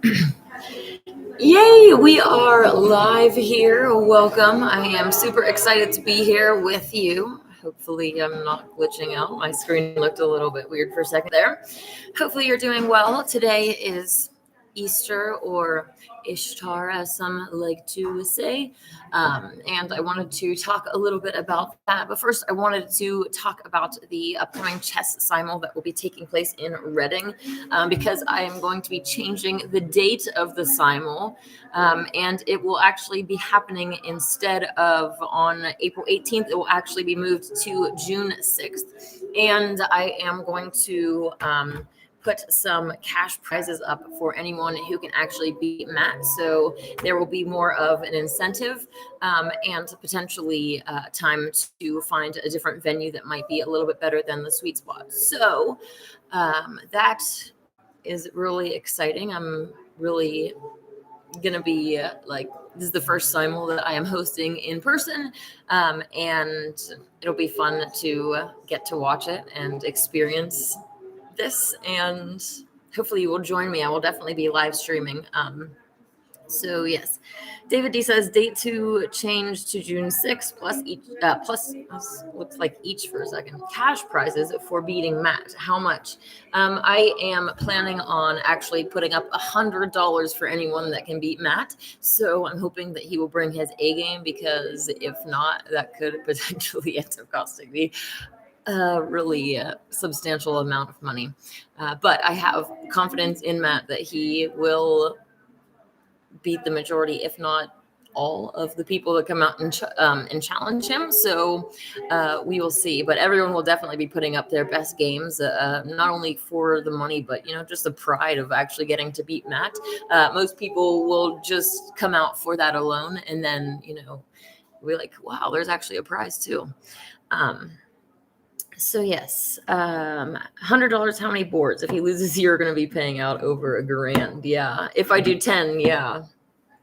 Yay, we are live here. Welcome. I am super excited to be here with you. Hopefully, I'm not glitching out. My screen looked a little bit weird for a second there. Hopefully, you're doing well. Today is Easter, or Ishtar, as some like to say. And I wanted to talk a little bit about that. But first, I wanted to talk about the upcoming chess simul that will be taking place in Reading, because I am going to be changing the date of the simul. And it will actually be happening instead of on April 18th. It will actually be moved to June 6th. And I am going to put some cash prizes up for anyone who can actually beat Matt. So there will be more of an incentive, and potentially time to find a different venue that might be a little bit better than the sweet spot. So that is really exciting. I'm really going to be this is the first simul that I am hosting in person, and it'll be fun to get to watch it and experience this, and hopefully you will join me. I will definitely be live streaming. So yes, David D says date to change to June 6th plus looks like each for a second cash prizes for beating Matt. How much? I am planning on actually putting up $100 for anyone that can beat Matt. So I'm hoping that he will bring his A game, because if not, that could potentially end up costing me a really substantial amount of money. But I have confidence in Matt that he will beat the majority, if not all, of the people that come out and challenge him. So we will see. But everyone will definitely be putting up their best games, not only for the money, but just the pride of actually getting to beat Matt. Most people will just come out for that alone, and then we're like, wow, there's actually a prize too. So yes, $100. How many boards? If he loses, you're going to be paying out over $1,000. Yeah. If I do 10,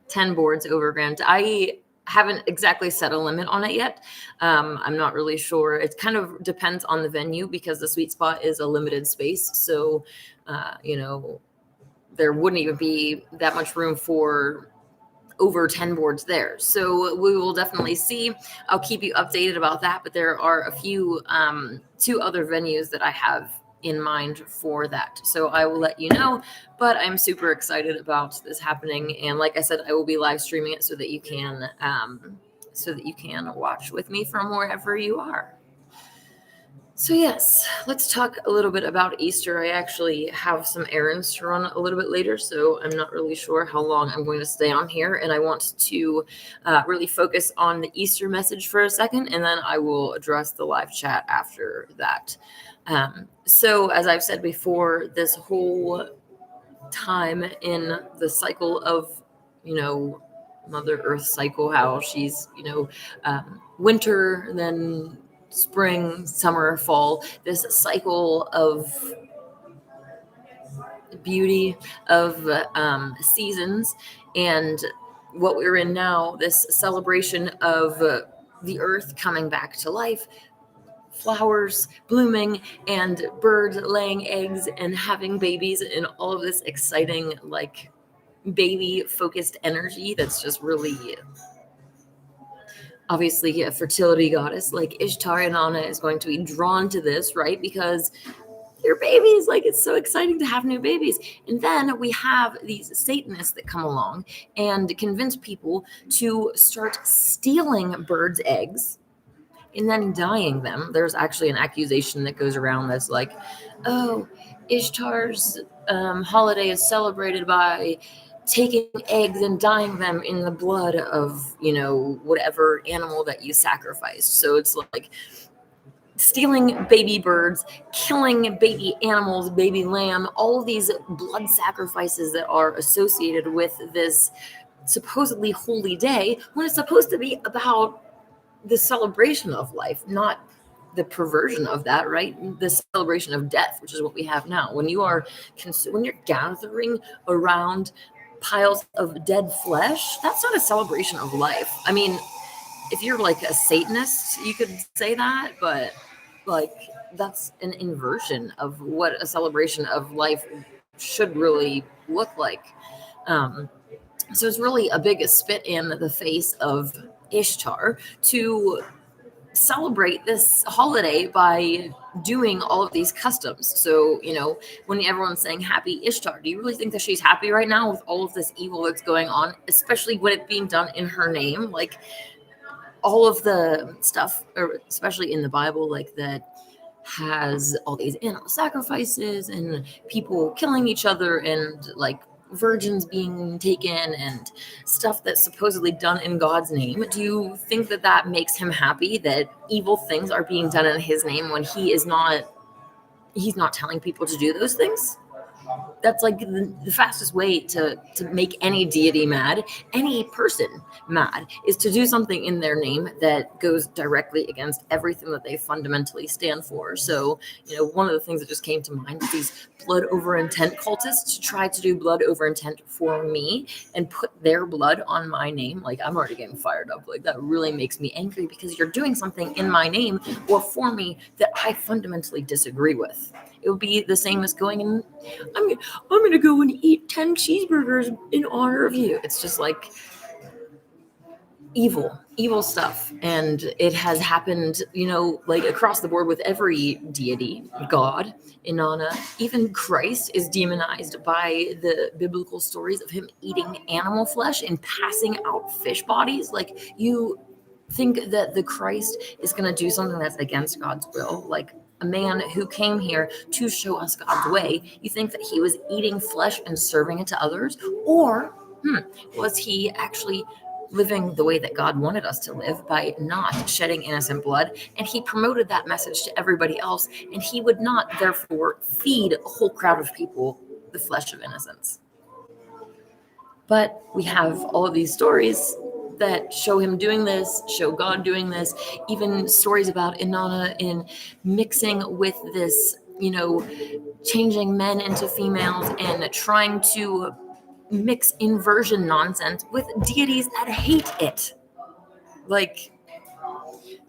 10 boards over $1,000. I haven't exactly set a limit on it yet. I'm not really sure. It kind of depends on the venue, because the sweet spot is a limited space. So, there wouldn't even be that much room for over 10 boards there. So we will definitely see. I'll keep you updated about that, but there are a few two other venues that I have in mind for that. So I will let you know, but I'm super excited about this happening. And like I said, I will be live streaming it so that you can watch with me from wherever you are. So yes, let's talk a little bit about Easter. I actually have some errands to run a little bit later, so I'm not really sure how long I'm going to stay on here. And I want to really focus on the Easter message for a second, and then I will address the live chat after that. So as I've said before, this whole time in the cycle of, Mother Earth cycle, how she's, winter, then spring, summer, fall, this cycle of beauty, of seasons, and what we're in now, this celebration of the earth coming back to life, flowers blooming, and birds laying eggs and having babies, and all of this exciting, baby focused energy that's just really, obviously, a fertility goddess like Ishtar and Anna is going to be drawn to this, right? Because they're babies. It's so exciting to have new babies. And then we have these Satanists that come along and convince people to start stealing birds' eggs and then dyeing them. There's actually an accusation that goes around that's like, oh, Ishtar's holiday is celebrated by taking eggs and dyeing them in the blood of, whatever animal that you sacrifice. So it's like stealing baby birds, killing baby animals, baby lamb, all of these blood sacrifices that are associated with this supposedly holy day, when it's supposed to be about the celebration of life, not the perversion of that, right? The celebration of death, which is what we have now. When you're gathering around piles of dead flesh, that's not a celebration of life. I mean, if you're like a Satanist, you could say that, but that's an inversion of what a celebration of life should really look like. So it's really a big spit in the face of Ishtar to celebrate this holiday by doing all of these customs. So, when everyone's saying happy Ishtar, do you really think that she's happy right now with all of this evil that's going on, especially when it being done in her name? Like, all of the stuff, or especially in the Bible, like that has all these animal sacrifices and people killing each other and like virgins being taken and stuff that's supposedly done in God's name. Do you think that that makes him happy that evil things are being done in his name when he's not telling people to do those things? That's like the fastest way to make any deity mad, any person mad, is to do something in their name that goes directly against everything that they fundamentally stand for. So, one of the things that just came to mind is these blood over intent cultists to try to do blood over intent for me and put their blood on my name. Like, I'm already getting fired up. Like, that really makes me angry because you're doing something in my name or for me that I fundamentally disagree with. It would be the same as going and I'm going to go and eat 10 cheeseburgers in honor of you. It's just like evil stuff. And it has happened, like across the board with every deity, God, Inanna, even Christ is demonized by the biblical stories of him eating animal flesh and passing out fish bodies. Like, you think that the Christ is going to do something that's against God's will, like a man who came here to show us God's way. You think that he was eating flesh and serving it to others? Or was he actually living the way that God wanted us to live by not shedding innocent blood? And he promoted that message to everybody else, and he would not therefore feed a whole crowd of people the flesh of innocence. But we have all of these stories that show him doing this, show God doing this, even stories about Inanna in mixing with this, changing men into females and trying to mix inversion nonsense with deities that hate it. Like,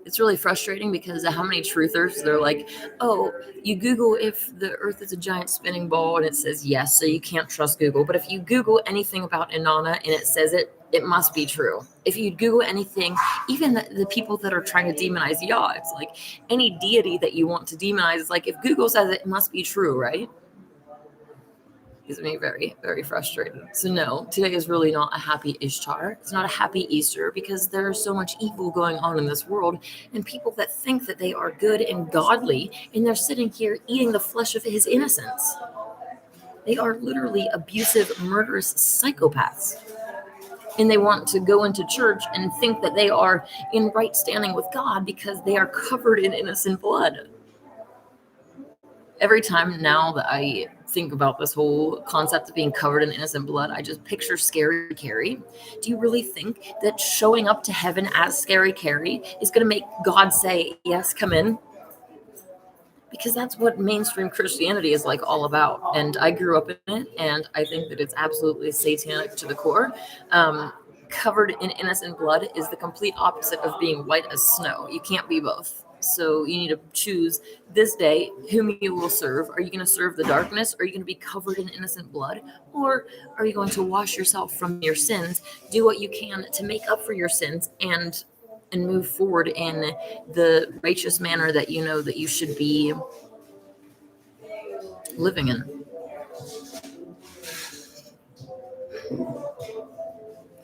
it's really frustrating because how many truthers, they're like, oh, you Google if the earth is a giant spinning ball and it says yes, so you can't trust Google. But if you Google anything about Inanna and it says it must be true. If you Google anything, even the people that are trying to demonize Yah, it's like any deity that you want to demonize, it's like if Google says it must be true, right? Gets me very, very frustrated. So no, today is really not a happy Ishtar. It's not a happy Easter because there's so much evil going on in this world, and people that think that they are good and godly, and they're sitting here eating the flesh of his innocence. They are literally abusive, murderous psychopaths. And they want to go into church and think that they are in right standing with God because they are covered in innocent blood. Every time now that I think about this whole concept of being covered in innocent blood, I just picture Scary Carrie. Do you really think that showing up to heaven as Scary Carrie is going to make God say, yes, come in? Because that's what mainstream Christianity is like all about. And I grew up in it, and I think that it's absolutely satanic to the core. Covered in innocent blood is the complete opposite of being white as snow. You can't be both. So you need to choose this day whom you will serve. Are you going to serve the darkness? Are you going to be covered in innocent blood? Or are you going to wash yourself from your sins, do what you can to make up for your sins, and move forward in the righteous manner that you know that you should be living in?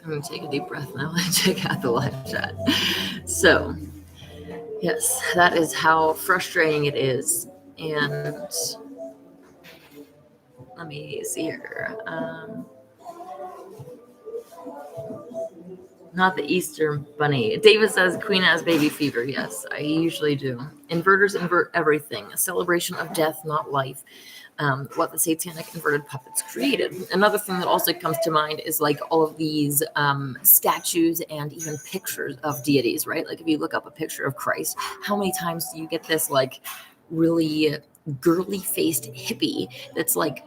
I'm going to take a deep breath now and check out the live chat. So, yes, that is how frustrating it is. And let me see here. Not the Easter bunny. David says Queen has baby fever. Yes, I usually do. Inverters invert everything. A celebration of death, not life. What the satanic inverted puppets created. Another thing that also comes to mind is like all of these statues and even pictures of deities, right? Like if you look up a picture of Christ, how many times do you get this like really girly faced hippie that's like,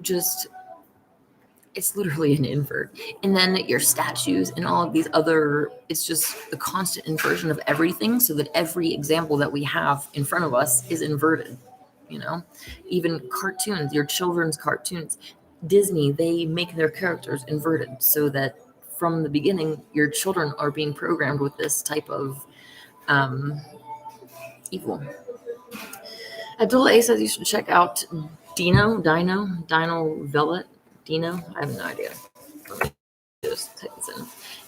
just, it's literally an invert. And then your statues and all of these other, it's just a constant inversion of everything, so that every example that we have in front of us is inverted. Even cartoons, your children's cartoons, Disney, they make their characters inverted so that from the beginning, your children are being programmed with this type of evil. Abdullah A says you should check out Dino Velvet. Dino? I have no idea. Let me just type this in.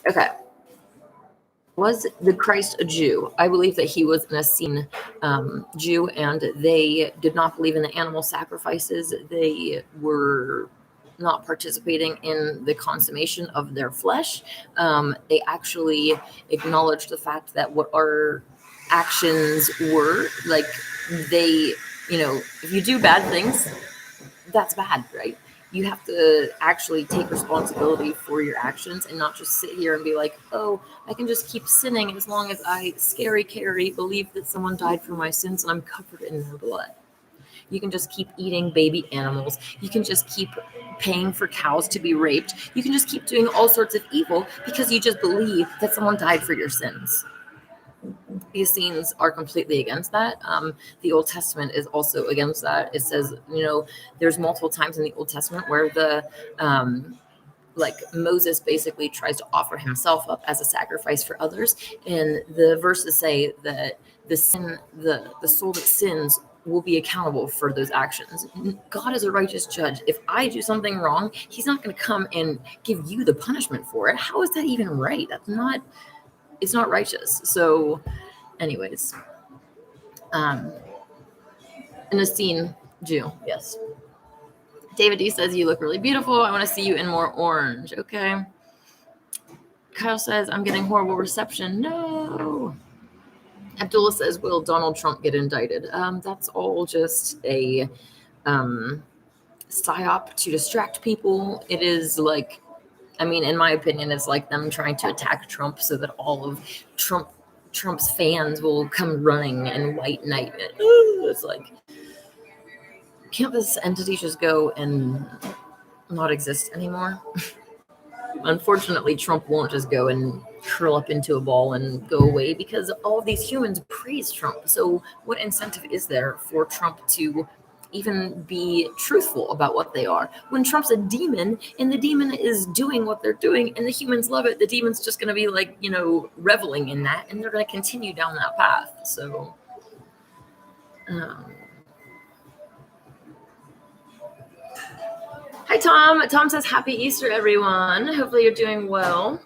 Okay. Was the Christ a Jew? I believe that he was an Essene Jew, and they did not believe in the animal sacrifices. They were not participating in the consummation of their flesh. They actually acknowledged the fact that what our actions were, like they, if you do bad things, that's bad, right? You have to actually take responsibility for your actions and not just sit here and be like, oh, I can just keep sinning as long as I believe that someone died for my sins and I'm covered in their blood. You can just keep eating baby animals. You can just keep paying for cows to be raped. You can just keep doing all sorts of evil because you just believe that someone died for your sins. These scenes are completely against that. The Old Testament is also against that. It says, there's multiple times in the Old Testament where the Moses basically tries to offer himself up as a sacrifice for others, and the verses say that the soul that sins will be accountable for those actions. God is a righteous judge. If I do something wrong, he's not going to come and give you the punishment for it. How is that even right? It's not righteous. So anyways, an Essene Jew, yes. David D says, you look really beautiful. I want to see you in more orange. Okay. Kyle says, I'm getting horrible reception. No. Abdullah says, will Donald Trump get indicted? That's all just a psyop to distract people. It is in my opinion, it's like them trying to attack Trump so that all of Trump's fans will come running in white knight. It's like, can't this entity just go and not exist anymore? Unfortunately, Trump won't just go and curl up into a ball and go away because all of these humans praise Trump. So what incentive is there for Trump to even be truthful about what they are? When Trump's a demon and the demon is doing what they're doing and the humans love it, the demon's just going to be reveling in that, and they're going to continue down that path. So hi, Tom. Tom says, happy Easter, everyone. Hopefully you're doing well.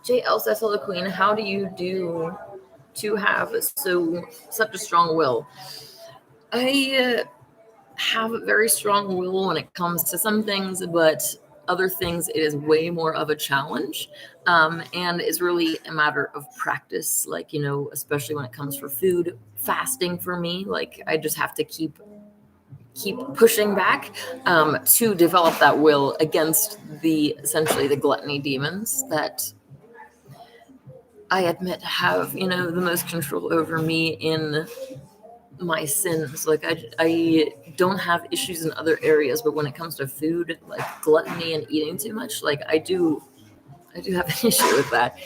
JL says, hello, Queen. How do you do to have such a strong will? I have a very strong will when it comes to some things, but other things, it is way more of a challenge, and is really a matter of practice. Especially when it comes for food, fasting for me, I just have to keep pushing back to develop that will against essentially the gluttony demons that I admit have the most control over me in my sins. I don't have issues in other areas, but when it comes to food, like gluttony and eating too much, I do have an issue with that.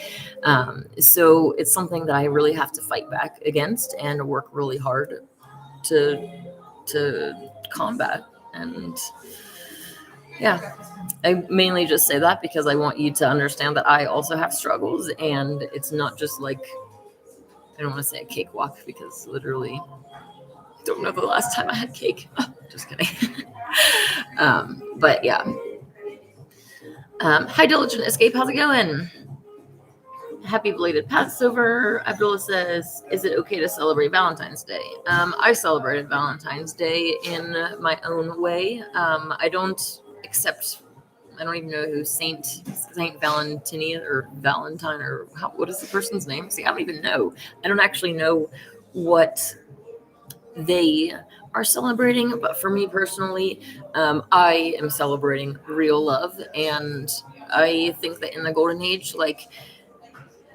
So it's something that I really have to fight back against and work really hard to combat. And yeah, I mainly just say that because I want you to understand that I also have struggles, and it's not just I don't want to say a cakewalk because literally I don't know the last time I had cake. Just kidding. But yeah. Hi, Diligent Escape. How's it going? Happy belated Passover. Abdullah says, is it okay to celebrate Valentine's Day? I celebrated Valentine's Day in my own way. I don't even know who Saint Valentina or Valentine or what is the person's name? See, I don't even know. I don't actually know what they are celebrating, but for me personally, I am celebrating real love, and I think that in the golden age,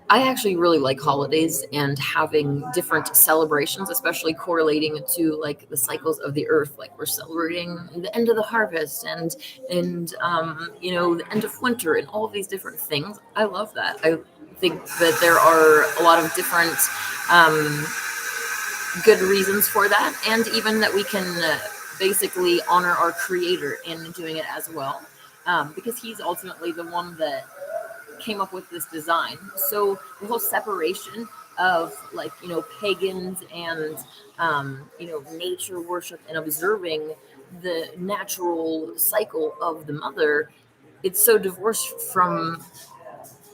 I actually really like holidays and having different celebrations, especially correlating to the cycles of the earth. We're celebrating the end of the harvest and the end of winter and all of these different things. I love that. I think that there are a lot of different good reasons for that, and even that we can basically honor our creator in doing it as well, because he's ultimately the one that came up with this design. So the whole separation of, like, pagans and nature worship and observing the natural cycle of the mother, it's so divorced from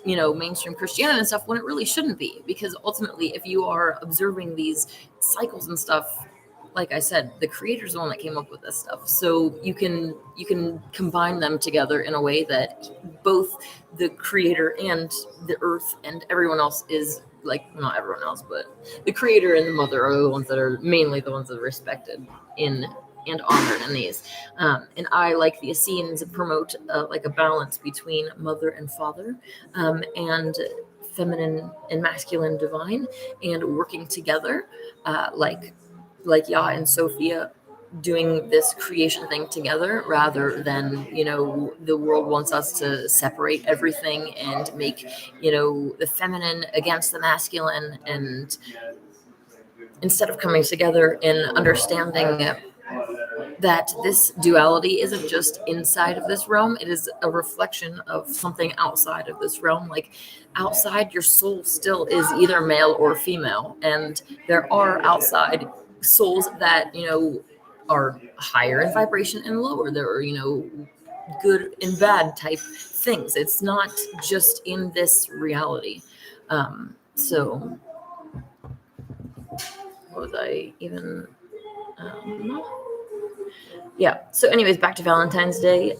mainstream Christianity and stuff, when it really shouldn't be, because ultimately if you are observing these cycles and stuff, like I said, the creator's the one that came up with this stuff. So you can combine them together in a way that both the creator and the earth and everyone else is, like, not everyone else, but the creator and the mother are the ones that are mainly the ones that are respected in and honored in these. And I, like the Essenes, promote like a balance between mother and father, and feminine and masculine divine, and working together, like Yah and Sophia doing this creation thing together, rather than the world wants us to separate everything and make the feminine against the masculine, and instead of coming together and understanding that this duality isn't just inside of this realm, it is a reflection of something outside of this realm. Like, outside, your soul still is either male or female, and there are outside souls that are higher in vibration and lower. There are good and bad type things. It's not just in this reality. So what was I even yeah. So anyways, back to Valentine's Day.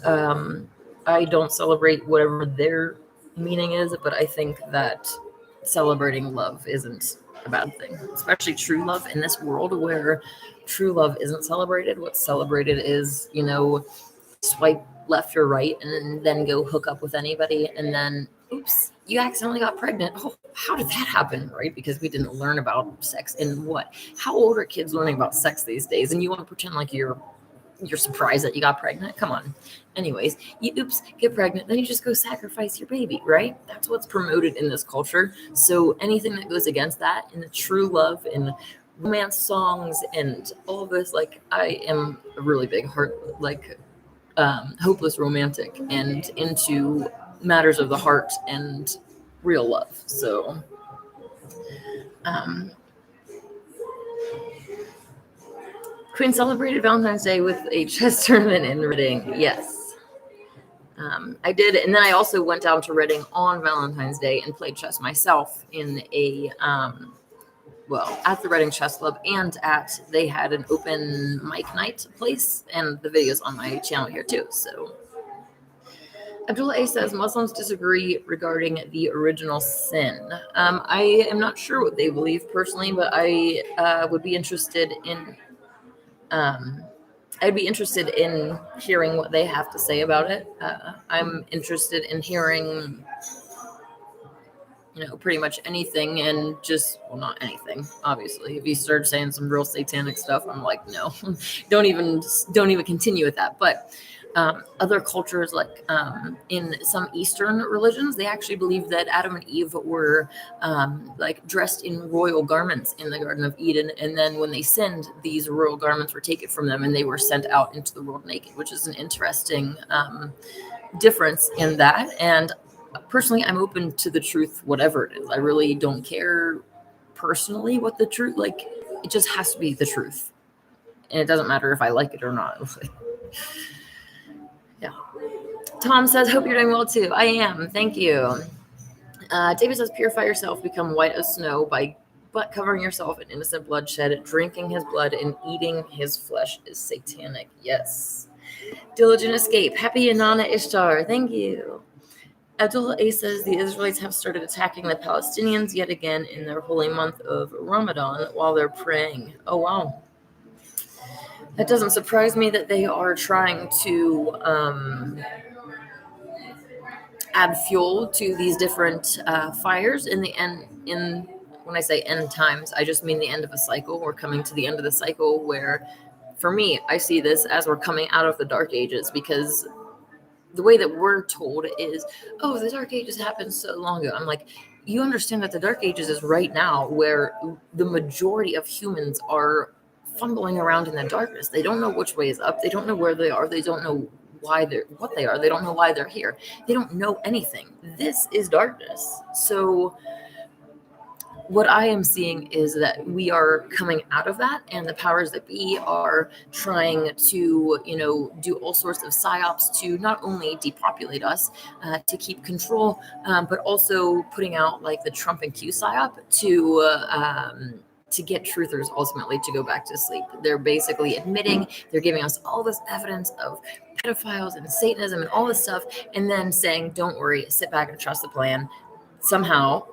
I don't celebrate whatever their meaning is, but I think that celebrating love isn't a bad thing, especially true love in this world where true love isn't celebrated. What's celebrated is, swipe left or right and then go hook up with anybody, and then oops, you accidentally got pregnant. Oh, how did that happen? Right? Because we didn't learn about sex. And what? How old are kids learning about sex these days? And you want to pretend like you're surprised that you got pregnant? Come on. Anyways, you get pregnant, then you just go sacrifice your baby, right? That's what's promoted in this culture. So anything that goes against that, in the true love and romance songs and all this, like, I am a really big heart, like, hopeless romantic, and into matters of the heart and real love. So Queen celebrated Valentine's Day with a chess tournament in Reading. Yes, I did. And then I also went down to Reading on Valentine's Day and played chess myself in a, at the Reading Chess Club, and they had an open mic night place, and the video's on my channel here too. So Abdullah A says Muslims disagree regarding the original sin. I am not sure what they believe personally, but I would be interested in I'd be interested in hearing what they have to say about it. I'm interested in hearing, pretty much anything, and just, well, not anything, obviously. If you start saying some real satanic stuff, I'm like, no, don't even continue with that. But other cultures, like in some Eastern religions, they actually believe that Adam and Eve were like dressed in royal garments in the Garden of Eden, and then when they sinned, these royal garments were taken from them and they were sent out into the world naked, which is an interesting difference in that. And personally, I'm open to the truth, whatever it is. I really don't care personally what the truth, like, it just has to be the truth, and it doesn't matter if I like it or not. Yeah. Tom says, hope you're doing well too. I am. Thank you. David says, purify yourself, become white as snow by covering yourself in innocent bloodshed. Drinking his blood and eating his flesh is satanic. Yes. Diligent escape. Happy Inanna Ishtar. Thank you. Abdullah A says, the Israelites have started attacking the Palestinians yet again in their holy month of Ramadan while they're praying. Oh, wow. That doesn't surprise me that they are trying to add fuel to these different fires in the end. When I say end times, I just mean the end of a cycle. We're coming to the end of the cycle where, for me, I see this as we're coming out of the Dark Ages, because the way that we're told is, oh, the Dark Ages happened so long ago. I'm like, you understand that the Dark Ages is right now, where the majority of humans are fumbling around in the darkness. They don't know which way is up. They don't know where they are. They don't know what they are. They don't know why they're here. They don't know anything. This is darkness. So what I am seeing is that we are coming out of that, and the powers that be are trying to, do all sorts of psyops to not only depopulate us, to keep control, but also putting out like the Trump and Q psyop to get truthers ultimately to go back to sleep. They're basically admitting, they're giving us all this evidence of pedophiles and Satanism and all this stuff, and then saying, don't worry, sit back and trust the plan. Somehow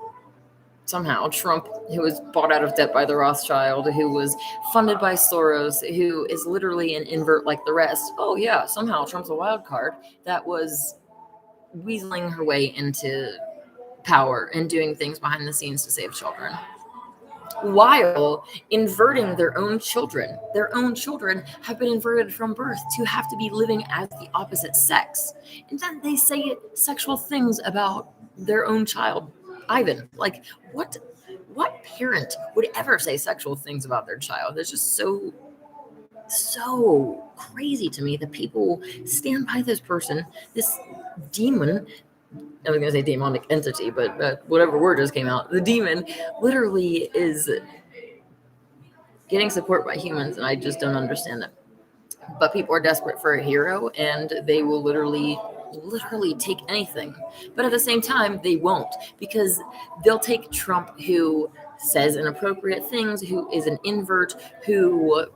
Trump, who was bought out of debt by the Rothschild, who was funded by Soros, who is literally an invert like the rest. Oh yeah, somehow Trump's a wild card that was weaseling her way into power and doing things behind the scenes to save children, while inverting their own children. Their own children have been inverted from birth to have to be living as the opposite sex. And then they say sexual things about their own child. Ivan, like, what parent would ever say sexual things about their child? It's just so crazy to me that people stand by this person, this demon. I was going to say demonic entity, but whatever word just came out. The demon literally is getting support by humans, and I just don't understand it. But people are desperate for a hero, and they will literally take anything. But at the same time, they won't, because they'll take Trump, who says inappropriate things, who is an invert, who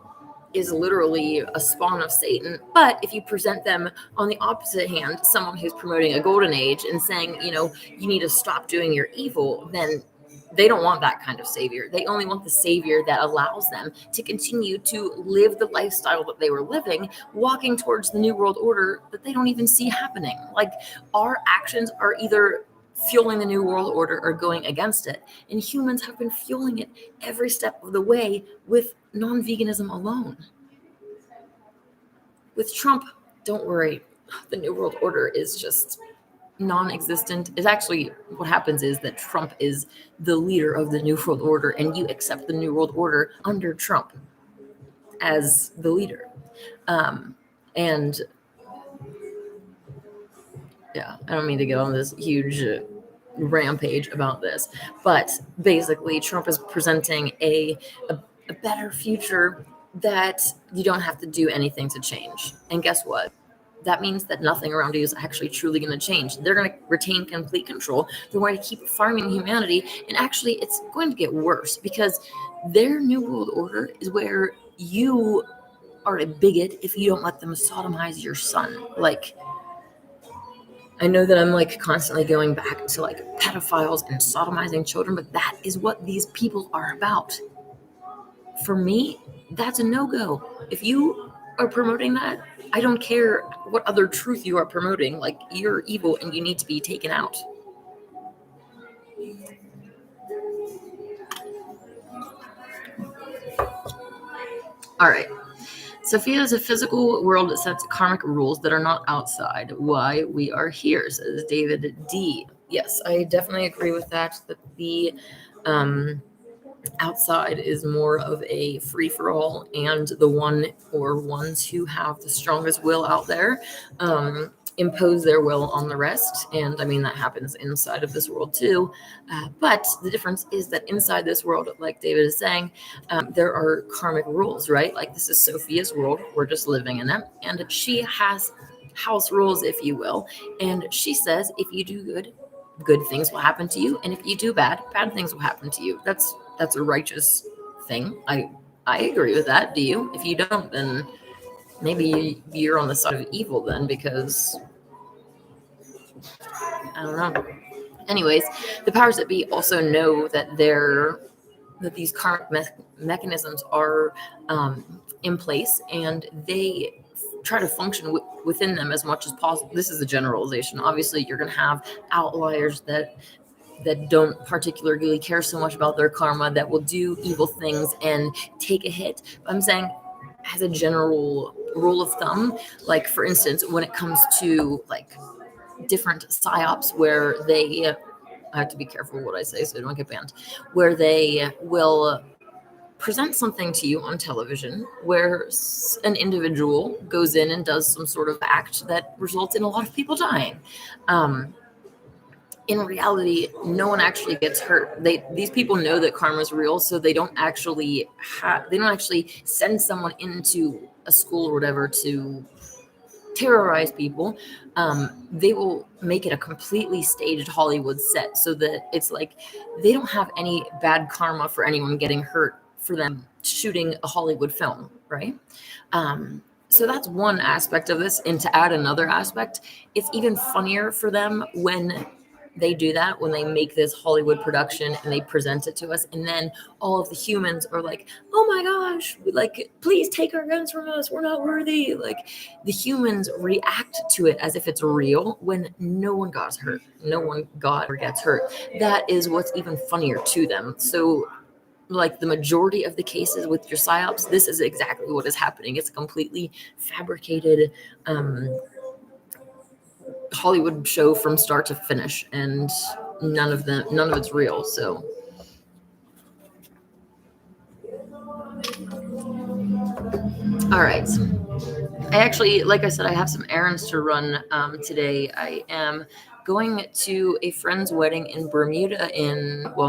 is literally a spawn of Satan. But if you present them on the opposite hand, someone who's promoting a golden age and saying, you need to stop doing your evil, then they don't want that kind of savior. They only want the savior that allows them to continue to live the lifestyle that they were living, walking towards the New World Order that they don't even see happening. Like, our actions are either fueling the New World Order or going against it. And humans have been fueling it every step of the way with non-veganism alone. With Trump, don't worry, the New World Order is just non-existent. Is actually what happens is that Trump is the leader of the New World Order, and you accept the New World Order under Trump as the leader. And yeah, I don't mean to get on this huge rampage about this, but basically Trump is presenting a better future that you don't have to do anything to change. And guess what? That means that nothing around you is actually truly going to change. They're going to retain complete control. They're going to keep farming humanity. And actually, it's going to get worse, because their New World Order is where you are a bigot if you don't let them sodomize your son. Like, I know that I'm like constantly going back to like pedophiles and sodomizing children, but that is what these people are about. For me, that's a no-go. If you are promoting that, I don't care what other truth you are promoting. Like, you're evil and you need to be taken out. All right. Sophia is a physical world that sets karmic rules that are not outside. Why we are here, says David D. Yes, I definitely agree with that. That the outside is more of a free-for-all, and the one or ones who have the strongest will out there impose their will on the rest. And I mean, that happens inside of this world too. But the difference is that inside this world, like David is saying, there are karmic rules, right? Like, this is Sophia's world. We're just living in it. And she has house rules, if you will. And she says, if you do good things will happen to you. And if you do bad things will happen to you. That's a righteous thing. I agree with that. Do you? If you don't, then maybe you're on the side of evil then, because I don't know. Anyways, the powers that be also know that these karmic mechanisms are in place, and they try to function within them as much as possible. This is a generalization. Obviously, you're going to have outliers that don't particularly care so much about their karma, that will do evil things and take a hit. But I'm saying, as a general rule of thumb, like, for instance, when it comes to like different psyops where they, I have to be careful what I say so I don't get banned, where they will present something to you on television where an individual goes in and does some sort of act that results in a lot of people dying. In reality, no one actually gets hurt. These people know that karma is real, so they don't actually send someone into a school or whatever to terrorize people. They will make it a completely staged Hollywood set so that it's like they don't have any bad karma for anyone getting hurt for them shooting a Hollywood film, right? So that's one aspect of this. And to add another aspect, it's even funnier for them when they do that, when they make this Hollywood production and they present it to us, and then all of the humans are like, oh my gosh, like, please take our guns from us, we're not worthy. Like, the humans react to it as if it's real when no one got hurt, no one got or gets hurt. That is what's even funnier to them. So like the majority of the cases with your psyops, this is exactly what is happening. It's a completely fabricated Hollywood show from start to finish, and none of it's real. So all right, I actually, like I said, I have some errands to run today. I am going to a friend's wedding in Bermuda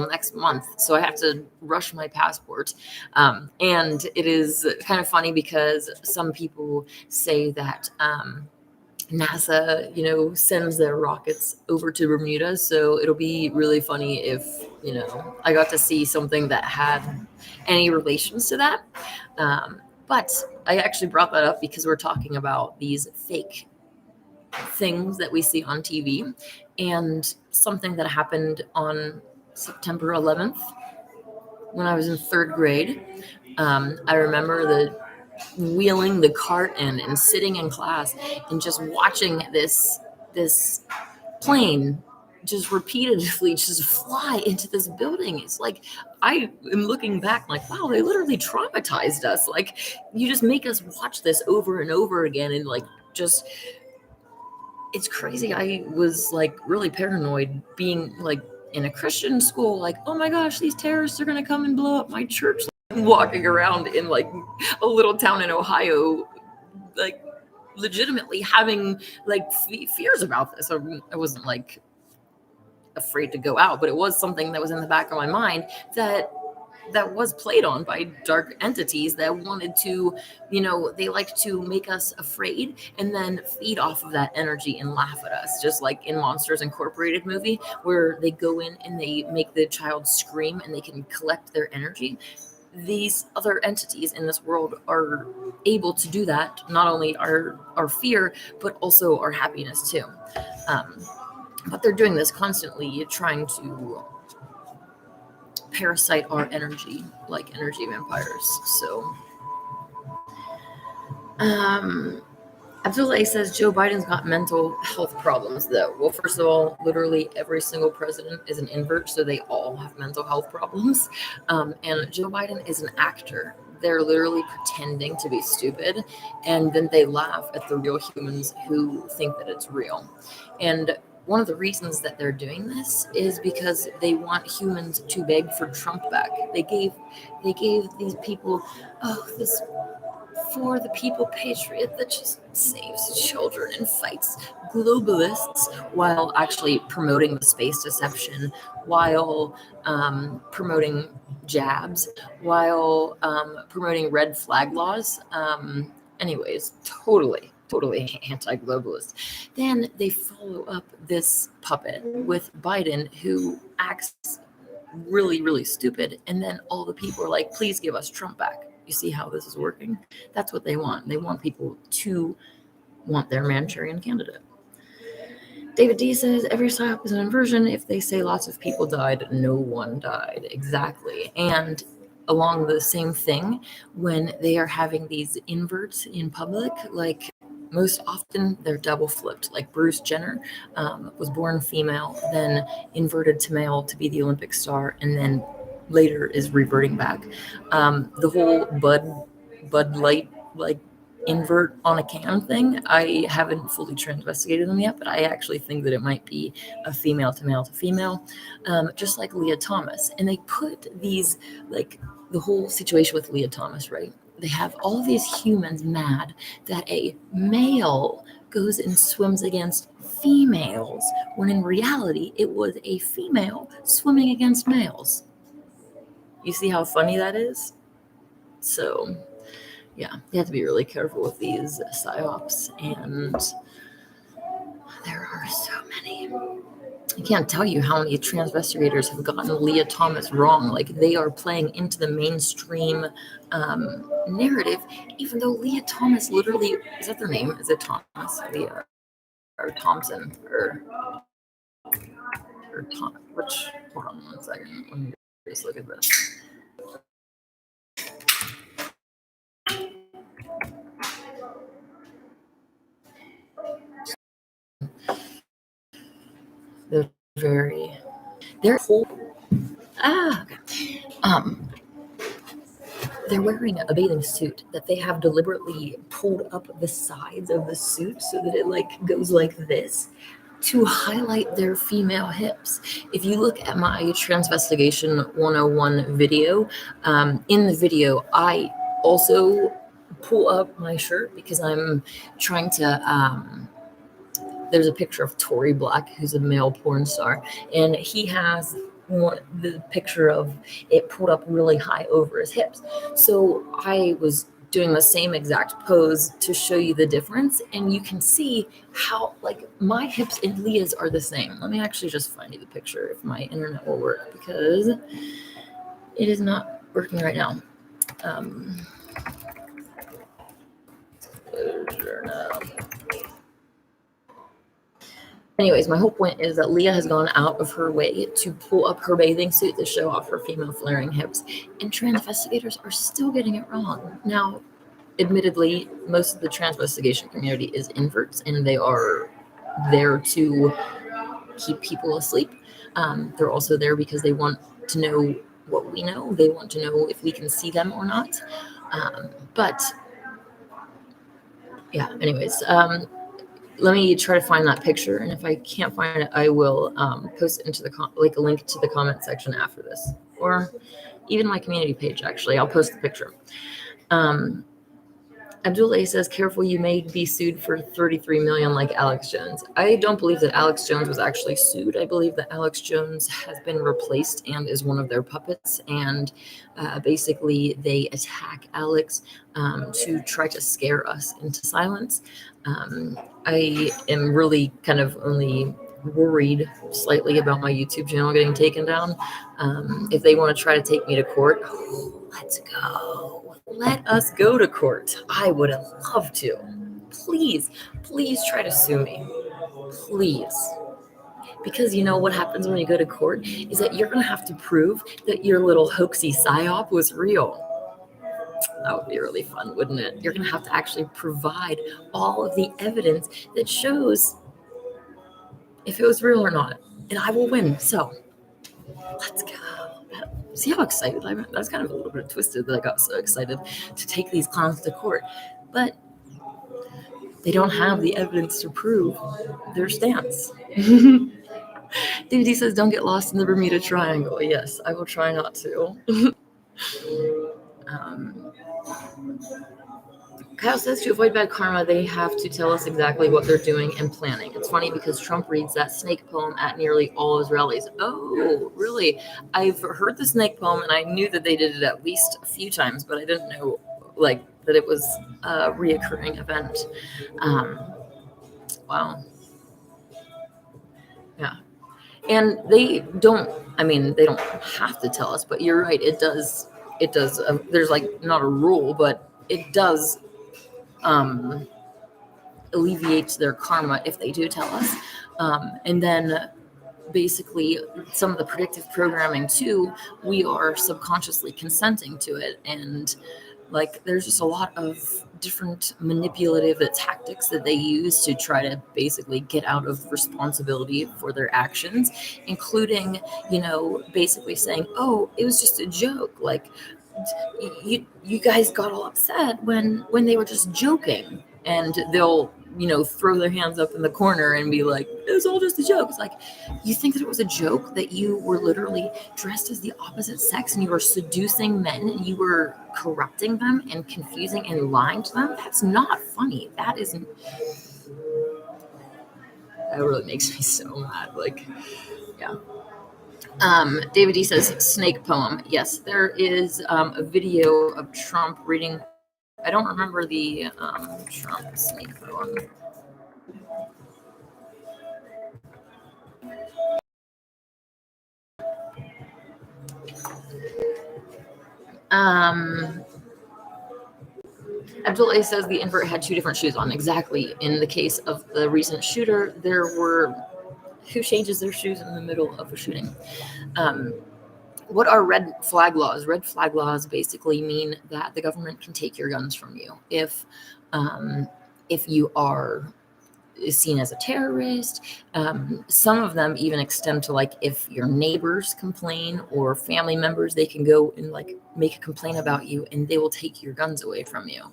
next month, so I have to rush my passport. And it is kind of funny because some people say that NASA, sends their rockets over to Bermuda. So it'll be really funny if, I got to see something that had any relations to that. But I actually brought that up because we're talking about these fake things that we see on TV, and something that happened on September 11th when I was in third grade. I remember wheeling the cart in and sitting in class and just watching this plane just repeatedly just fly into this building. It's like, I am looking back like, wow, they literally traumatized us. Like, you just make us watch this over and over again, and like, just, it's crazy. I was like really paranoid being like in a Christian school, like, oh my gosh, these terrorists are gonna come and blow up my church. Walking around in like a little town in Ohio, like legitimately having like fears about this. I wasn't like afraid to go out, but it was something that was in the back of my mind that was played on by dark entities that wanted to, they like to make us afraid and then feed off of that energy and laugh at us, just like in Monsters Incorporated movie, where they go in and they make the child scream and they can collect their energy. These other entities in this world are able to do that, not only our fear, but also our happiness too. But they're doing this constantly, trying to parasite our energy, like energy vampires. So, Abdullah says Joe Biden's got mental health problems, though. Well, first of all, literally every single president is an invert, so they all have mental health problems. And Joe Biden is an actor. They're literally pretending to be stupid, and then they laugh at the real humans who think that it's real. And one of the reasons that they're doing this is because they want humans to beg for Trump back. They gave these people, this for the people patriot that just saves children and fights globalists while actually promoting the space deception, while promoting jabs, while promoting red flag laws. Anyways, totally anti-globalist. Then they follow up this puppet with Biden, who acts really, really stupid. And then all the people are like, please give us Trump back. You see how this is working? That's what they want. They want people to want their Manchurian candidate. David D says, every psyop is an inversion. If they say lots of people died, no one died. Exactly. And along the same thing, when they are having these inverts in public, like most often they're double flipped. Like Bruce Jenner was born female, then inverted to male to be the Olympic star, and then later is reverting back. The whole Bud Light, like invert on a can thing. I haven't fully transvestigated them yet, but I actually think that it might be a female to male to female, just like Leah Thomas. And they put these, like, the whole situation with Leah Thomas, right? They have all these humans mad that a male goes and swims against females, when in reality it was a female swimming against males. You see how funny that is? So yeah, you have to be really careful with these psyops, and there are so many. I can't tell you how many transvestigators have gotten Leah Thomas wrong. Like, they are playing into the mainstream narrative, even though Leah Thomas literally, is that their name? Is it Thomas? Leah or Thompson or Tom? Which? Hold on one second. Let me just look at this. They're very. They're whole. Okay. They're wearing a bathing suit that they have deliberately pulled up the sides of the suit so that it like goes like this to highlight their female hips. If you look at my Transvestigation 101 video, in the video, I also pull up my shirt because I'm trying to, there's a picture of Tory Black, who's a male porn star, and he has the picture of it pulled up really high over his hips. So I was doing the same exact pose to show you the difference, and you can see how, like, my hips and Leah's are the same. Let me actually just find you the picture if my internet will work, because it is not working right now. Anyways, my whole point is that Leah has gone out of her way to pull up her bathing suit to show off her female flaring hips, and transvestigators are still getting it wrong. Now, admittedly, most of the transvestigation community is inverts, and they are there to keep people asleep. They're also there because they want to know what we know. They want to know if we can see them or not. But yeah, anyways, let me try to find that picture, and if I can't find it, I will post it into the like a link to the comment section after this, or even my community page. Actually, I'll post the picture. Abdul A says, careful, you may be sued for 33 million like Alex Jones. I don't believe that Alex Jones was actually sued. I believe that Alex Jones has been replaced and is one of their puppets, and basically they attack Alex to try to scare us into silence. I am really kind of only worried slightly about my YouTube channel getting taken down. If they want to try to take me to court, let's go. Let us go to court. I would love to. Please, please try to sue me. Please. Because you know what happens when you go to court is that you're going to have to prove that your little hoaxy psyop was real. That would be really fun, wouldn't it? You're going to have to actually provide all of the evidence that shows if it was real or not. And I will win. So let's go. See how excited I am? That's kind of a little bit twisted that I got so excited to take these clowns to court. But they don't have the evidence to prove their stance. DVD says, don't get lost in the Bermuda Triangle. Yes, I will try not to. Kyle says, to avoid bad karma, they have to tell us exactly what they're doing and planning. It's funny because Trump reads that snake poem at nearly all his rallies. Oh, really? I've heard the snake poem, and I knew that they did it at least a few times, but I didn't know, like, that it was a reoccurring event. Wow. Yeah. And they don't have to tell us, but you're right. It does. There's like not a rule, but it does alleviates their karma if they do tell us. And then basically some of the predictive programming too, we are subconsciously consenting to it. And like, there's just a lot of different manipulative tactics that they use to try to basically get out of responsibility for their actions, including, basically saying, oh, it was just a joke. Like, you guys got all upset when they were just joking, and they'll throw their hands up in the corner and be like, it was all just a joke. It's like, you think that it was a joke, that you were literally dressed as the opposite sex and you were seducing men and you were corrupting them and confusing and lying to them? That's not funny. That really makes me so mad. Like, yeah. David D says snake poem. Yes, there is a video of Trump reading. I don't remember the Trump snake poem. Abdul A says the invert had 2 different shoes on. Exactly. In the case of the recent shooter, there were, who changes their shoes in the middle of a shooting? What are red flag laws? Red flag laws basically mean that the government can take your guns from you if you are seen as a terrorist. Some of them even extend to, like, if your neighbors complain or family members, they can go and like make a complaint about you and they will take your guns away from you.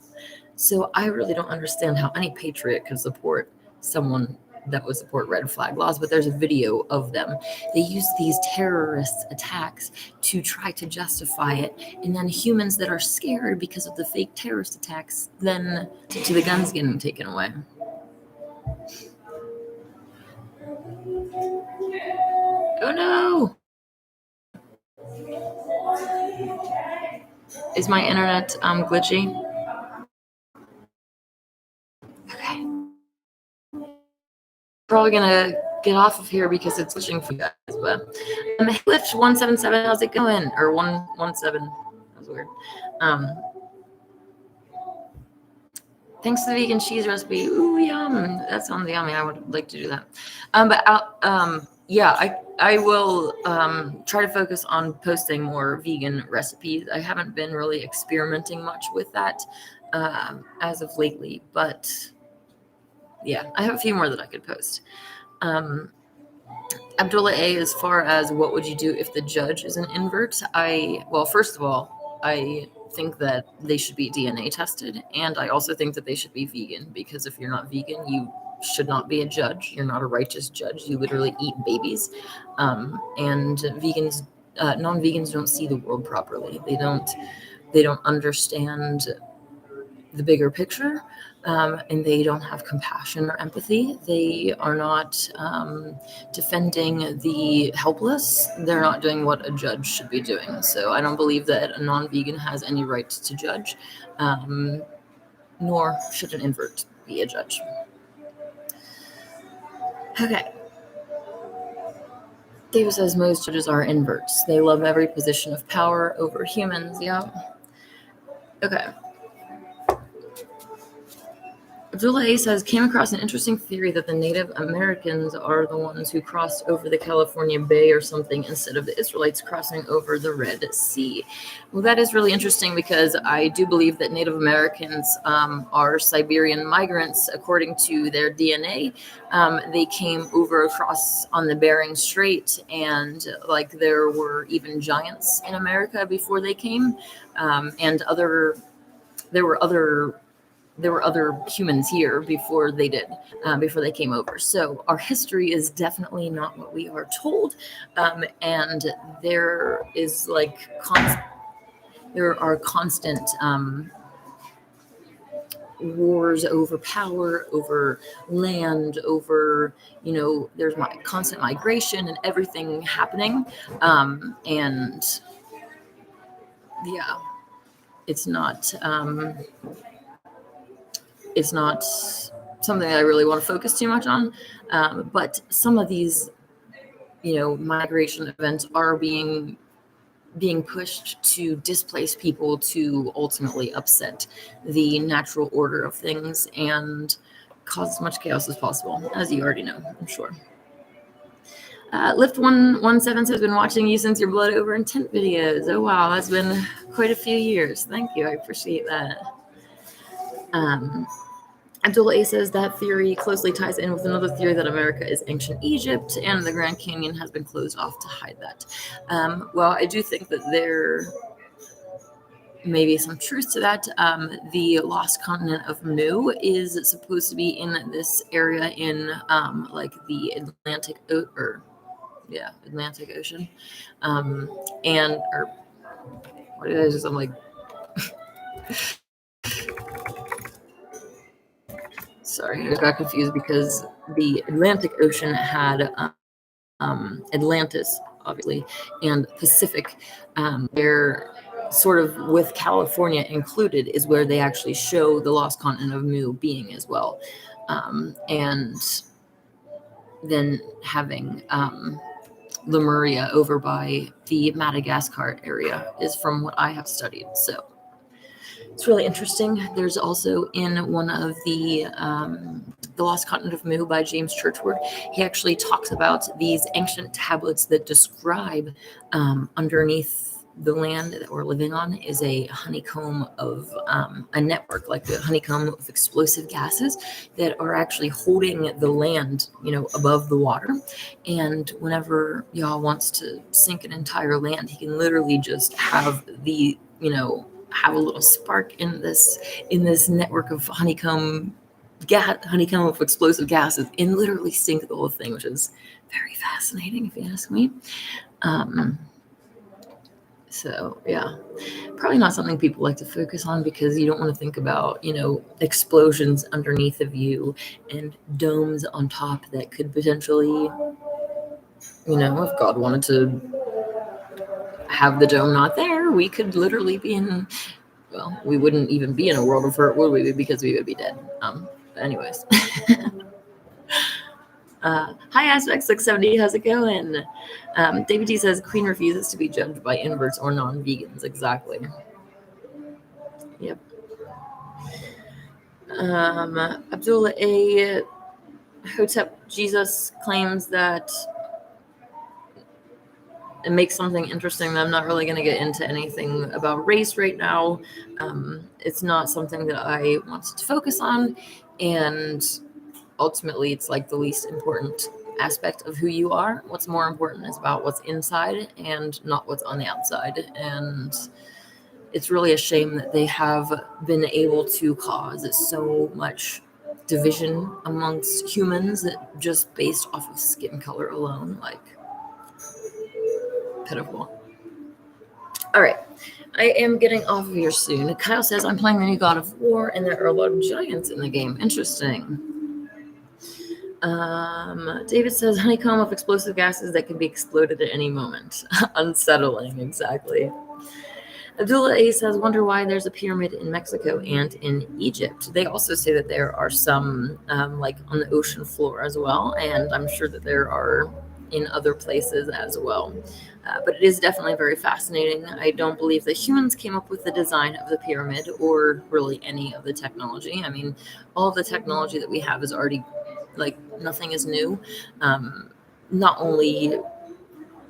So I really don't understand how any patriot could support someone that would support red flag laws, but there's a video of them. They use these terrorist attacks to try to justify it, and then humans that are scared because of the fake terrorist attacks, then to the guns getting taken away. Oh no! Is my internet glitchy? Okay. Probably gonna get off of here because it's glitching for you guys. But Lift 177, how's it going? Or 117? That was weird. Thanks to the vegan cheese recipe. Ooh, yum! That sounds yummy. I would like to do that. Yeah, I will try to focus on posting more vegan recipes. I haven't been really experimenting much with that as of lately, but yeah, I have a few more that I could post. Abdullah A, as far as what would you do if the judge is an invert? Well, first of all, I think that they should be DNA tested, and I also think that they should be vegan, because if you're not vegan, you should not be a judge. You're not a righteous judge. You literally eat babies. And vegans, non-vegans don't see the world properly. They don't understand the bigger picture, and they don't have compassion or empathy. They are not defending the helpless. They're not doing what a judge should be doing. So I don't believe that a non-vegan has any right to judge, nor should an invert be a judge. Okay. David says most judges are inverts. They love every position of power over humans. Yeah. Okay. Abdullah A says, came across an interesting theory that the Native Americans are the ones who crossed over the California Bay or something instead of the Israelites crossing over the Red Sea. Well, that is really interesting, because I do believe that Native Americans are Siberian migrants according to their DNA. They came over across on the Bering Strait, and like there were even giants in America before they came, and there were other humans here before they did, before they came over. So our history is definitely not what we are told. And there is there are constant wars over power, over land, over, there's constant migration and everything happening. And yeah, it's not something that I really want to focus too much on. But some of these, migration events are being pushed to displace people, to ultimately upset the natural order of things and cause as much chaos as possible, as you already know, I'm sure. Lift 117 has been watching you since your blood over intent videos. Oh wow, that's been quite a few years. Thank you, I appreciate that. Abdullah A says that theory closely ties in with another theory that America is ancient Egypt and the Grand Canyon has been closed off to hide that. Well, I do think that maybe some truth to that. The lost continent of Mu is supposed to be in this area in like the Atlantic Ocean, and or what did I just? I'm like, sorry, I got confused because the Atlantic Ocean had Atlantis, obviously, and Pacific. They're sort of with California included is where they actually show the lost continent of Mu being as well, and then having Lemuria over by the Madagascar area is from what I have studied. So it's really interesting. There's also in one of the Lost Continent of Mu by James Churchward, he actually talks about these ancient tablets that describe underneath the land that we're living on is a honeycomb of a network, like the honeycomb of explosive gases that are actually holding the land, above the water. And whenever Yah wants to sink an entire land, he can literally just have have a little spark in this network of honeycomb of explosive gases and literally sink the whole thing, which is very fascinating if you ask me. So yeah, probably not something people like to focus on because you don't want to think about, explosions underneath of you and domes on top that could potentially, if God wanted to have the dome not there, we could literally be in, well, we wouldn't even be in a world of hurt, would we? Because we would be dead. Anyways. Hi, Aspect 670. How's it going? David D says Queen refuses to be judged by inverts or non-vegans. Exactly. Yep. Abdullah A. Hotep Jesus claims that it makes something interesting that I'm not really going to get into anything about race right now. It's not something that I want to focus on, and ultimately it's like the least important aspect of who you are. What's more important is about what's inside and not what's on the outside. And it's really a shame that they have been able to cause so much division amongst humans that just based off of skin color alone. Like, pitiful. All right. I am getting off of here soon. Kyle says, I'm playing the new God of War, and there are a lot of giants in the game. Interesting. David says, honeycomb of explosive gases that can be exploded at any moment. Unsettling, exactly. Abdullah A says, wonder why there's a pyramid in Mexico and in Egypt. They also say that there are some, like on the ocean floor as well, and I'm sure that there are in other places as well. But it is definitely very fascinating. I don't believe that humans came up with the design of the pyramid or really any of the technology. I mean, all of the technology that we have is already, like, nothing is new. Not only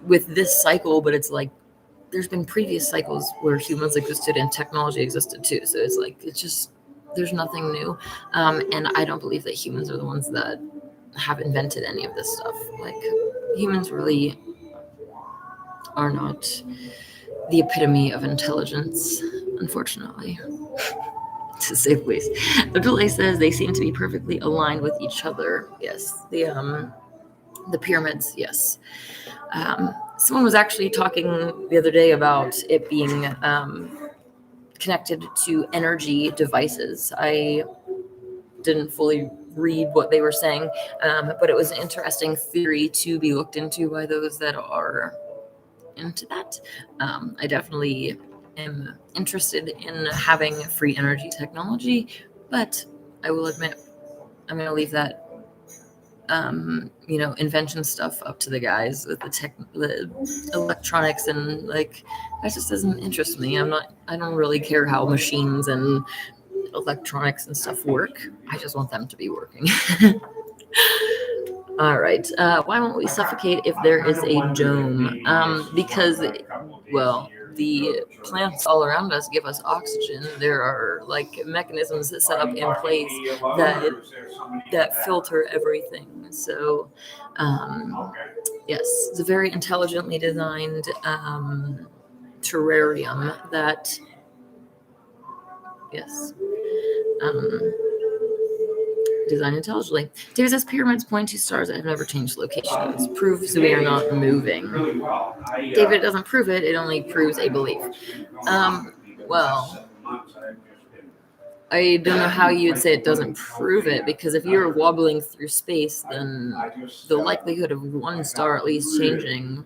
with this cycle, but it's like there's been previous cycles where humans existed and technology existed too. So it's like, there's nothing new. And I don't believe that humans are the ones that have invented any of this stuff. Like, humans really are not the epitome of intelligence, unfortunately, to say the least. Abdullah says they seem to be perfectly aligned with each other. Yes, the pyramids. Yes. Someone was actually talking the other day about it being connected to energy devices. I didn't fully read what they were saying, but it was an interesting theory to be looked into by those that are into that. I definitely am interested in having free energy technology, but I will admit I'm going to leave that invention stuff up to the guys with the electronics, and like, that just doesn't interest me. I don't really care how machines and electronics and stuff work. I just want them to be working. All right. Why won't we suffocate if there is a dome? Because, well, the plants all around us give us oxygen. There are like mechanisms that set up in place that filter everything. So, yes, it's a very intelligently designed terrarium that Yes. Design intelligently. David says pyramids point to stars that have never changed locations. Proves we are not moving. David doesn't prove it, it only proves a belief. Well, I don't know how you'd say it doesn't prove it, because if you're wobbling through space, then the likelihood of one star at least changing.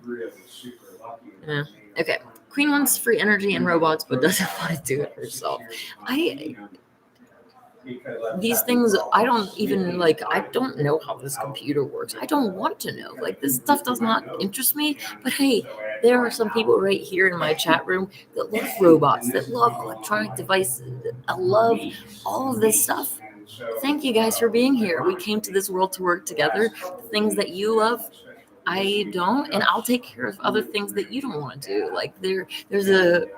Yeah. Okay. Queen wants free energy and robots, but doesn't want to do it herself. These things, I don't even I don't know how this computer works. I don't want to know. This stuff does not interest me. But hey, there are some people right here in my chat room that love robots, that love electronic devices, that love all of this stuff. Thank you guys for being here. We came to this world to work together. The things that you love, I don't, and I'll take care of other things that you don't want to do. There's a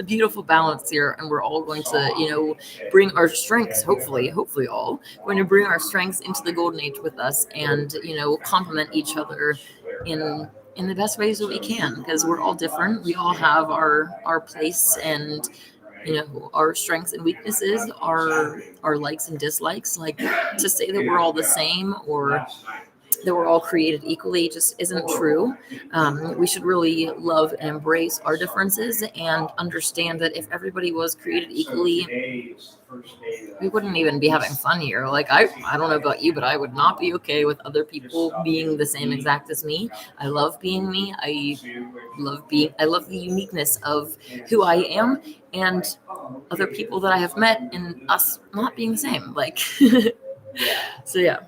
beautiful balance here, and we're all going to, bring our strengths, hopefully all going to bring our strengths into the golden age with us, and complement each other in the best ways that we can, because we're all different. We all have our place, and our strengths and weaknesses, our likes and dislikes. To say that we're all the same, or that we're all created equally, just isn't true. We should really love and embrace our differences, and understand that if everybody was created equally, we wouldn't even be having fun here. I don't know about you, but I would not be okay with other people being the same exact as me. I love being me. I love the uniqueness of who I am, and other people that I have met, and us not being the same. So yeah.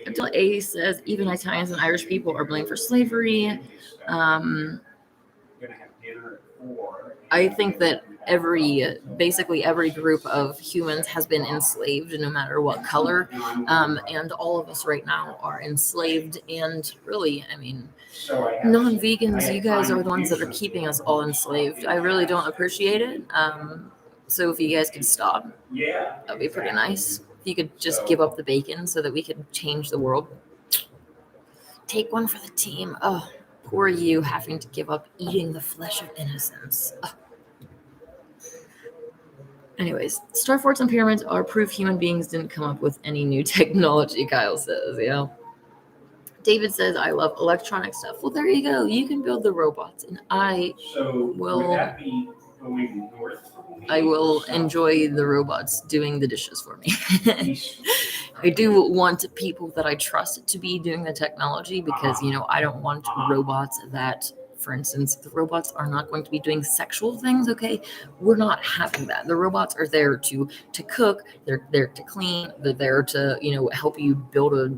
Until A says even Italians and Irish people are blamed for slavery. I think that basically every group of humans has been enslaved, no matter what color, and all of us right now are enslaved. And really, non-vegans, you guys are the ones that are keeping us all enslaved. I really don't appreciate it. So if you guys could stop, that'd be pretty nice. If you could just give up the bacon so that we could change the world. Take one for the team. Oh, poor you, having to give up eating the flesh of innocence. Oh. Anyways, star forts and pyramids are proof human beings didn't come up with any new technology, Kyle says. Yeah. David says, I love electronic stuff. Well, there you go. You can build the robots, and I will enjoy the robots doing the dishes for me. I do want people that I trust to be doing the technology, because, I don't want robots that, for instance, the robots are not going to be doing sexual things, okay? We're not having that. The robots are there to cook, they're there to clean, they're there to, help you build a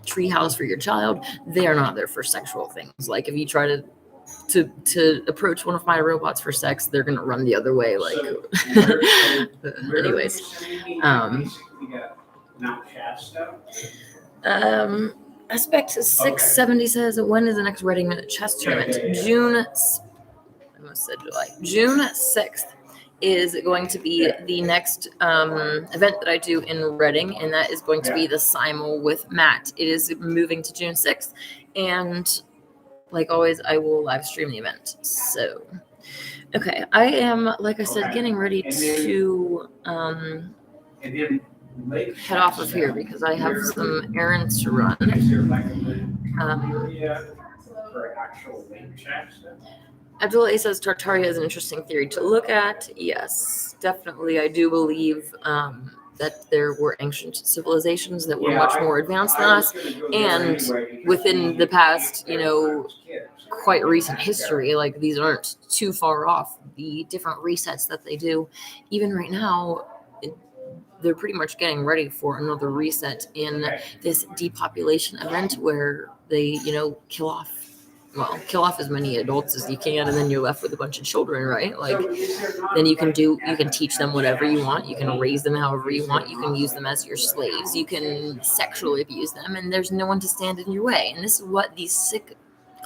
treehouse for your child. They are not there for sexual things. If you try to approach one of my robots for sex, they're gonna run the other way. Anyways, Aspect 670 says, when is the next Reading chess tournament? June 6th is going to be the next event that I do in Reading, and that is going to be the Simul with Matt. It is moving to June 6th, and like always, I will live stream the event. So, okay, I am, like I said, getting ready to head off of here, because I have some errands to run. Abdullah says Tartaria is an interesting theory to look at. Yes, definitely. I do believe that there were ancient civilizations that were much more advanced than us, and within the past, quite recent history, these aren't too far off. The different resets that they do, even right now, they're pretty much getting ready for another reset in this depopulation event, where they, kill off as many adults as you can, and then you're left with a bunch of children, right? Then you can teach them whatever you want, you can raise them however you want, you can use them as your slaves, you can sexually abuse them, and there's no one to stand in your way. And this is what these sick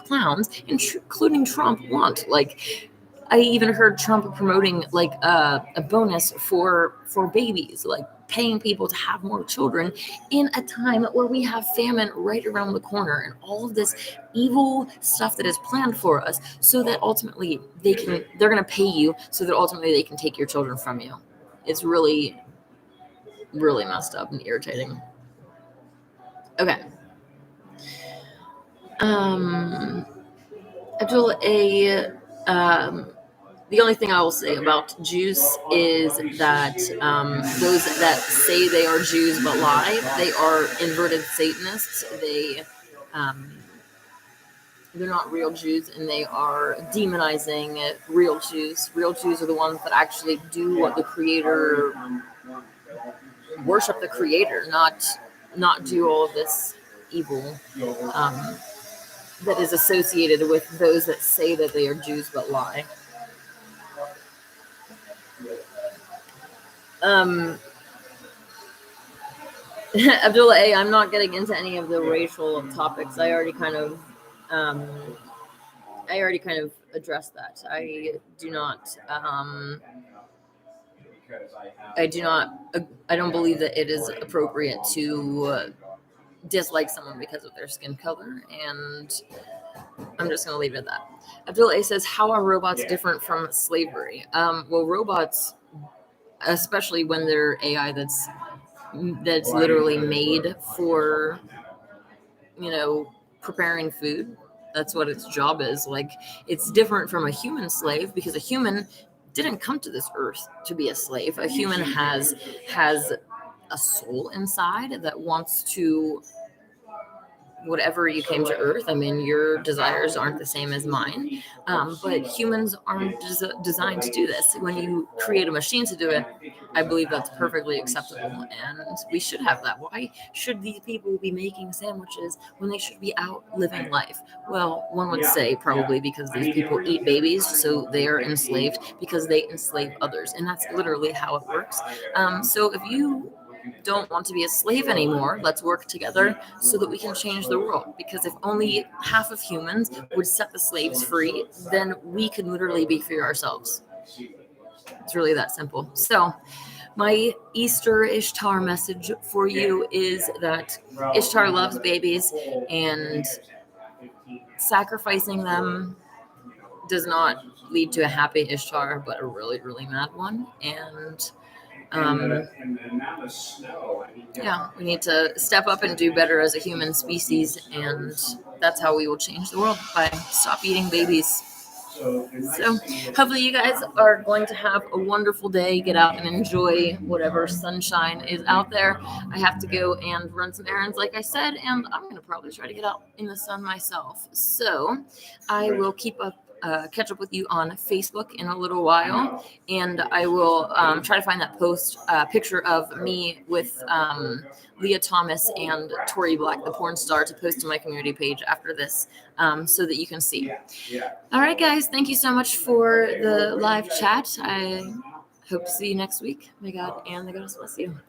clowns, including Trump, want. I even heard Trump promoting a bonus for babies, paying people to have more children in a time where we have famine right around the corner and all of this evil stuff that is planned for us, so that ultimately they're going to pay you so that ultimately they can take your children from you. It's really, really messed up and irritating. Okay. Abdul, the only thing I will say about Jews is that those that say they are Jews but lie, they are inverted Satanists. They're not real Jews, and they are demonizing real Jews. Real Jews are the ones that actually do what the Creator, worship the Creator, not do all of this evil that is associated with those that say that they are Jews but lie. Abdullah A, I'm not getting into any of the racial topics. I already kind of addressed that. I don't believe that it is appropriate to dislike someone because of their skin color, and I'm just going to leave it at that. Abdullah A says, how are robots different from slavery? Well, robots, especially when they're AI that's literally made for, preparing food. That's what its job is. Like, it's different from a human slave, because a human didn't come to this earth to be a slave. A human has a soul inside that wants to, whatever you came to earth. I mean, your desires aren't the same as mine, but humans aren't designed to do this. When you create a machine to do it, I believe that's perfectly acceptable, and we should have that. Why should these people be making sandwiches when they should be out living life? Well, one would say probably because these people eat babies, so they are enslaved because they enslave others, and that's literally how it works. So if you don't want to be a slave anymore, let's work together so that we can change the world. Because if only half of humans would set the slaves free, then we could literally be free ourselves. It's really that simple. So my Easter Ishtar message for you is that Ishtar loves babies, and sacrificing them does not lead to a happy Ishtar, but a really, really mad one. And we need to step up and do better as a human species, and that's how we will change the world, by stop eating babies. So hopefully you guys are going to have a wonderful day. Get out and enjoy whatever sunshine is out there. I have to go and run some errands, like I said, and I'm going to probably try to get out in the sun myself. So I will catch up with you on Facebook in a little while, and I will try to find that picture of me with Leah Thomas and Tori Black, the porn star, to post to my community page after this, so that you can see. All right, guys, thank you so much for the live chat. I hope to see you next week. May God and the goddess bless you.